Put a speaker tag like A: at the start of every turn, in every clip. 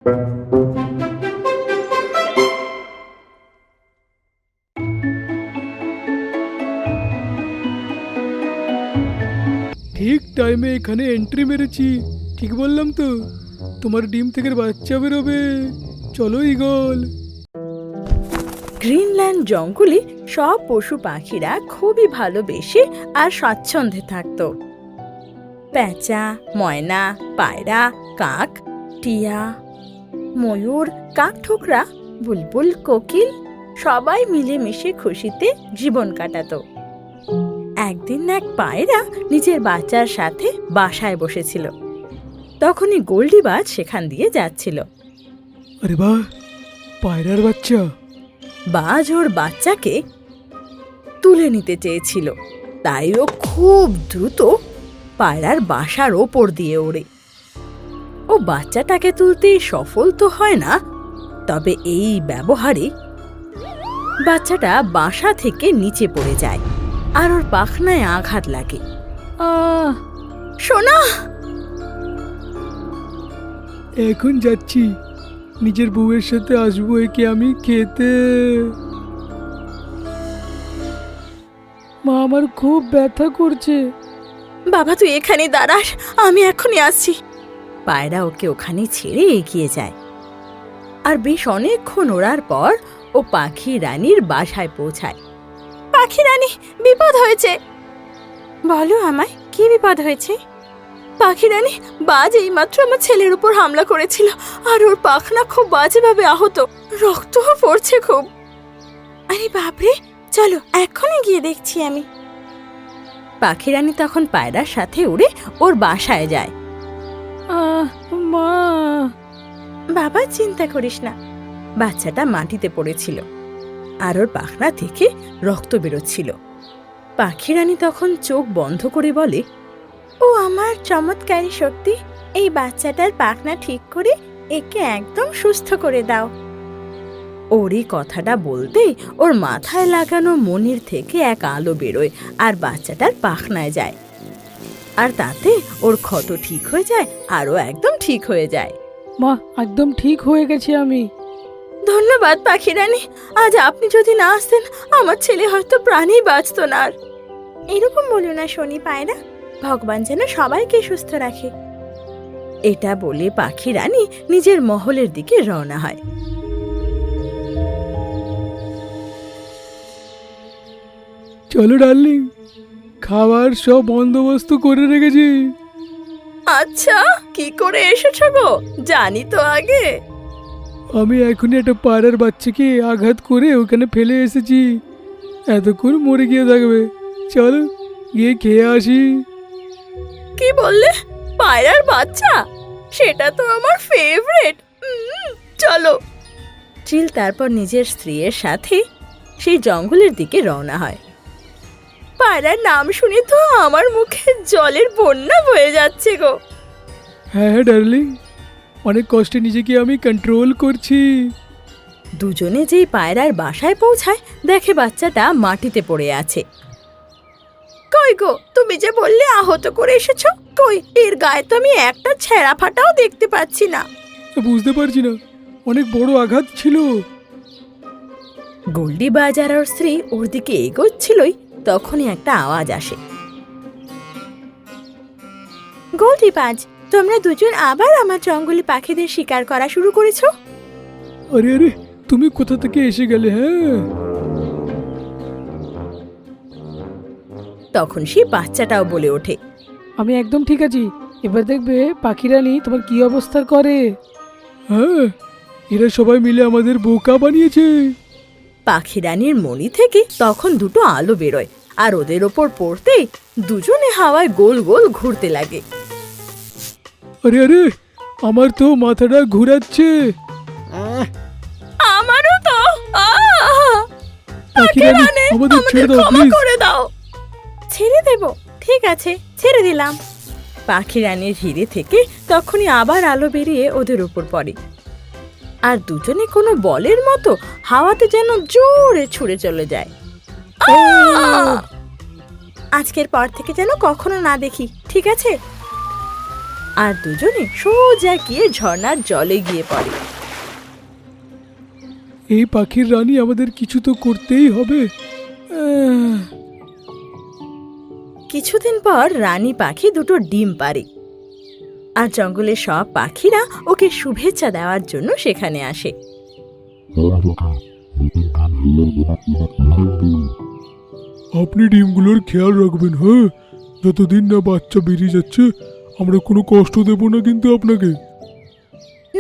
A: ঠিক টাইমে এখানে এন্ট্রি মেরেছি, ঠিক বললাম তো? তোমার ডিম থেকে বাচ্চা বেরোবে। চলো ঈগল।
B: গ্রিনল্যান্ড জঙ্গলে সব পশু পাখিরা খুবই ভালোবেসে আর স্বাচ্ছন্দ্যে থাকত। পেঁচা, ময়না, পায়রা, কাক, টিয়া, ময়ূর, কাকঠোকরা, বুলবুল, কোকিল সবাই মিলেমিশে খুশিতে জীবন কাটাতো। একদিন এক পায়রা নিজের বাচ্চার সাথে বাসায় বসেছিল। তখনই গোল্ডিবাজ সেখান দিয়ে যাচ্ছিল।
A: আরে বাহ, পায়রার বাচ্চা!
B: বাজ ওর বাচ্চাকে তুলে নিতে চেয়েছিল, তাই ও খুব দ্রুত পায়রার বাসার ওপর দিয়ে ওড়ে। ও বাচ্চাটাকে তুলতে সফল তো হয় না, তবে এই ব্যবহারে বাচ্চাটা বাসা থেকে নিচে পড়ে যায় আর ওর পাখনায় আঘাত লাগে। সোনা!
A: এখন যাচ্ছি, নিজের বউয়ের সাথে আসবো একে আমি খেতে। মা, আমার খুব ব্যথা করছে।
B: বাবা, তুই এখানে দাঁড়াস, আমি এখনই আসছি। পায়রা ওকে ওখানে ছেড়ে এগিয়ে যায়। আর বেশ অনেকক্ষণ ওড়ার পর ও পাখি রানীর বাসায় পৌঁছায়। পাখি রানী, বিপদ হয়েছে। বলো আমায়, কি বিপদ হয়েছে? পাখি রানী, বাজ এইমাত্র আমার ছেলের উপর হামলা করেছিল আর ওর পাখনা খুব বাজেভাবে আহত, রক্তও পড়ছে খুব। আরে বাপরে, চলো এক্ষুনি গিয়ে দেখছি আমি। পাখি রানী তখন পায়রার সাথে উড়ে ওর বাসায় যায়।
A: মা!
B: বাবা, চিন্তা করিস না। বাচ্চাটা মাটিতে পড়েছিল আর ওর পাখনা থেকে রক্ত বেরোচ্ছিল। পাখি রানী তখন চোখ বন্ধ করে বলে, ও আমার চমৎকারী শক্তি, এই বাচ্চাটার পাখনা ঠিক করে একে একদম সুস্থ করে দাও। ওর এই কথাটা বলতেই ওর মাথায় লাগানো মনির থেকে এক আলো বেরোয় আর বাচ্চাটার পাখনায় যায়, আর তাতে ওর ক্ষত ঠিক হয়ে যায় আর ও একদম ঠিক হয়ে যায়।
A: মা, একদম ঠিক হয়ে গেছি আমি।
B: ধন্যবাদ পাখি রানী, আজ আপনি যদি না আসতেন আমার ছেলে হয়তো প্রাণেই বাঁচত না। আর এরকম বলো না শনি পায়রা, ভগবান যেন সবাইকে সুস্থ রাখে। এটা বলে পাখি রানী নিজের মহলের দিকে রওনা হয়।
A: চলো ডার্লিং, খাবার সব বন্দোবস্ত করে রেখেছি।
B: আচ্ছা, কি করে এসেছো গো? জানি তো আগে।
A: আমি এখনই একটা পায়রার বাচ্চাকে আঘাত করে ওখানে ফেলে এসেছি, এতক্ষণ মরে গিয়ে থাকবে। চলো গিয়ে খেয়ে আসি।
B: কি বললে? পায়রার বাচ্চা? সেটা তো আমার ফেভারিট। চলো। চিল তারপর নিজের স্ত্রীর সাথে সেই জঙ্গলের দিকে রওনা হয়। পায়রার নাম শুনে তো আমার মুখে জলের বন্যা বয়ে যাচ্ছে গো।
A: হ্যাঁ হ্যাঁ ডার্লিং, অনেক কষ্টে নিজেকে আমি কন্ট্রোল করছি।
B: দুজনে যেই পায়রার বাসায় পৌঁছায়, দেখে বাচ্চাটা মাটিতে পড়ে আছে। কই গো, তুমি যে বললে আহত করে এসেছো, কই এর গায়ে তো আমি একটা ছেঁড়া ফাটাও দেখতে পাচ্ছি না।
A: বুঝতে পারছি না, অনেক বড় আঘাত ছিল।
B: গোল্ডিবাজ আর ওর স্ত্রী ওর দিকে এগোচ্ছিলই, তখনই একটা আওয়াজ আসে। গোল্ডিবাজ, তোমরা দুজন আবার আমার জঙ্গলি পাখিদের শিকার করা শুরু করেছো?
A: আরে আরে, তুমি কোথা থেকে এসে গেলে? হ্যাঁ,
B: তখন সেই বাচ্চাটাও বলে ওঠে,
A: আমি একদম ঠিক আছি। এবার দেখবে পাখি রানী তোমার কি অবস্থা করে। হ্যাঁ, এরা সবাই মিলে আমাদের বোকা বানিয়েছে।
B: পাখি রানীর মনি থেকে তখন দুটো আলো বেরোয় আর ওদের ওপর পড়তেই দুজনে হাওয়ায় গোল গোল ঘুরতে লাগে।
A: আরে আরে, আমার তো মাথাটা ঘুরাচ্ছে।
B: আমারও তো।
A: পাখি রানী, আমাদের ছেড়ে দাও প্লিজ।
B: করে দাও। ছেড়ে দেব? ঠিক আছে, ছেড়ে দিলাম। পাখি রানীর হিরে থেকে তখনই আবার আলো বেরিয়ে ওদের উপর পড়ে, আর দুজনে কোনো বলের মতো হাওয়াতে যেন জোরে ছুড়ে চলে যায়। আজকের পর থেকে যেন কখনো না দেখি, ঠিক আছে? আর দুজনে সোজা গিয়ে ঝর্ণার জলে গিয়ে পড়ে।
A: এই পাখির রানী আমাদের কিছু তো করতেই হবে।
B: কিছুদিন পর রানী পাখি দুটো ডিম পাড়ে, আর জঙ্গলের সব পাখিরা ওকে শুভেচ্ছা দেওয়ার জন্য সেখানে আসে।
A: আপনি ডিমগুলোর খেয়াল রাখবেন, হ্যাঁ? যতদিন না বাচ্চা বেরিয়ে যাচ্ছে আমরা কোনো কষ্ট দেব না কিন্তু আপনাকে।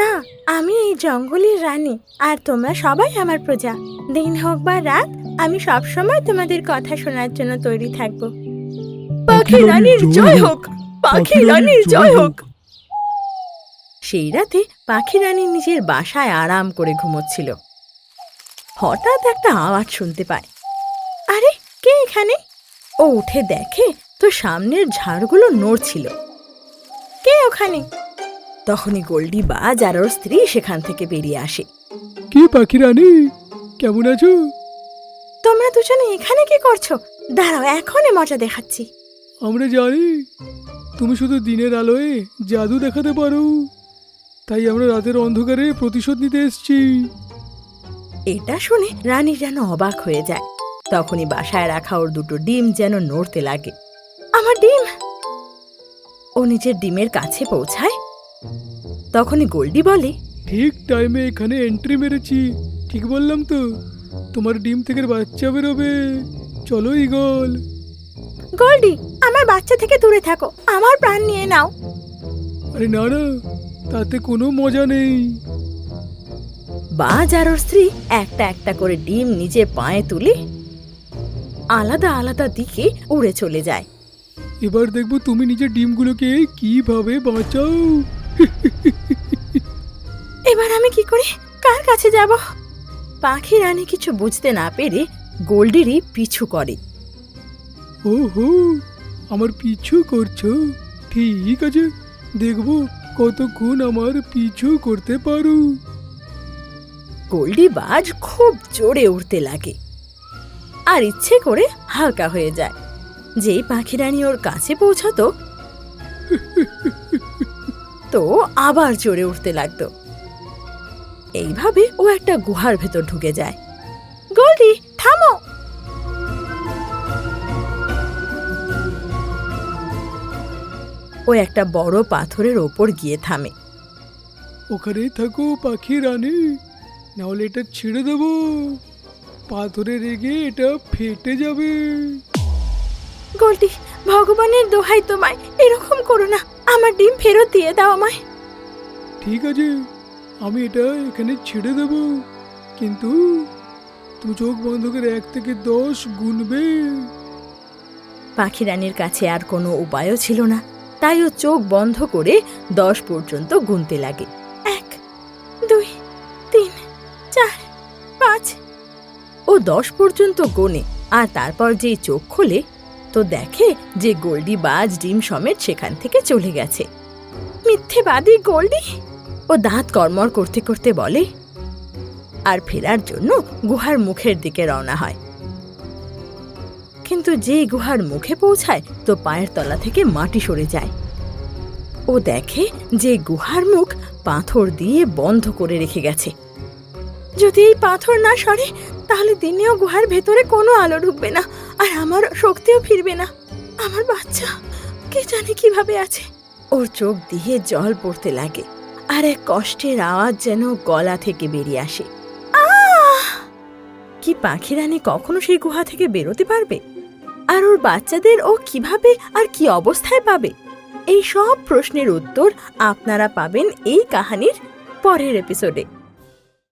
B: না, আমি এই জঙ্গলের রানী, আর তোমরা সবাই আমার প্রজা। দিন হোক বা রাত, আমি সব সময় তোমাদের কথা শোনার জন্য তৈরি থাকবো। পাখি রানীর জয় হোক! পাখি রানীর জয় হোক! সেই রাতে পাখি রানী নিজের বাসায় আরাম করে ঘুমোচ্ছিল। হঠাৎ একটা আওয়াজ শুনতে পায়। আরে, কে এখানে? ও উঠে দেখে তো সামনের ঝাড়গুলো নড়ছিল। কে ওখানে? তখনই গোল্ডি বাজ আর ওর স্ত্রী সেখান থেকে বেরিয়ে আসে।
A: কি পাখি রানী, কেমন আছো?
B: তোমরা দুজনে এখানে কি করছো? দাঁড়াও, এখনই মজা দেখাচ্ছি।
A: আমরা জানি তুমি শুধু দিনের আলোয় জাদু দেখাতে পারো, তাই আমরা রাতের অন্ধকারে প্রতিশোধ নিতে এসেছি।
B: এটা শুনে রানী যেন অবাক হয়ে যায়। তখনই বাসায় রাখা ওর দুটো ডিম যেন নড়তে লাগে। আমার ডিম! ও নিজের ডিমের কাছে পৌঁছায়। তখনই গোল্ডি বলে,
A: ঠিক টাইমে এখানে এন্ট্রি মেরেছি, ঠিক বললাম তো? তোমার ডিম থেকে বাচ্চা বেরোবে। চলো ঈগল।
B: গোল্ডি, আমার বাচ্চা থেকে দূরে থাকো, আমার প্রাণ নিয়ে নাও।
A: আরে না না, তাতে কোনো মজা নেই।
B: বাজ আর ওর স্ত্রী একটা একটা করে ডিম নিজের পায়ে তুলে আলাদা আলাদা দিকে উড়ে চলে যায়।
A: এবার দেখবো তুমি নিজের ডিমগুলোকে কিভাবে বাঁচাও।
B: এবার আমি কি করি, কার কাছে যাব? পাখি রানী কিছু বুঝতে না পেরে গোল্ডিরই পিছু করে।
A: ওহো, আমার পিছু করছো? ঠিক আছে, দেখবো কতক্ষণ আমার পিছু করতে পারো।
B: গোল্ডি বাজ খুব জোরে উড়তে লাগে আর ইচ্ছে করে হালকা হয়ে যায়। যেই পাখি রানী ওর কাছে পৌঁছাতো তো আবার জোরে উঠতে লাগতো। এইভাবে ও একটা গুহার ভেতর ঢুকে যায়। গোল্ডি, থামো! ও একটা বড় পাথরের ওপর গিয়ে থামে।
A: ওখানেই থাকো পাখি রানী, নাহলে এটা ছেড়ে দেবো। পাথরে রেগে এটা ফেটে যাবে।
B: গোল্ডি, ভগবানের দোহাই তোমায়, এরকম করো না। আমার ডিম ফেরত দিয়ে দাও আমায়।
A: ঠিক আছে, আমি এটা এখানে ছেড়ে দেব, কিন্তু তুমি চোখ বন্ধ করে 1 থেকে 10 গুনবে।
B: পাখি রানীর কাছে আর কোনো উপায়ও ছিল না, তাই ও চোখ বন্ধ করে 10 পর্যন্ত গুনতে লাগে। 1, 2, 3, 4, 5। ও 10 পর্যন্ত গোনে, আর তারপর যেই চোখ খোলে তো দেখে যে গোল্ডি বাজ ডিম সমেত সেখান থেকে চলে গেছে। মিথ্যেবাদী গোল্ডি! ও দাঁত কড়মড় করতে করতে বলে, আর ফেরার জন্য গুহার মুখের দিকে রওনা হয়। কিন্তু যেই গুহার মুখে পৌঁছায় তো পায়ের তলা থেকে মাটি সরে যায়। ও দেখে যে গুহার মুখ পাথর দিয়ে বন্ধ করে রেখে গেছে। যদি এই পাথর না সরে তাহলে দিনেও গুহার ভেতরে কোনো আলো ঢুকবে না, আর আমার শক্তিও ফিরবে না। আমার বাচ্চা কে জানে কিভাবে আছে। ওর চোখ দিয়ে জল পড়তে লাগে, আর এক কষ্টের আওয়াজ যেন গলা থেকে বেরিয়ে আসে। কি পাখি রানী কখনো সেই গুহা থেকে বেরোতে পারবে? আর ওর বাচ্চাদের ও কিভাবে আর কি অবস্থায় পাবে? এই সব প্রশ্নের উত্তর আপনারা পাবেন এই কাহিনীর পরের এপিসোডে।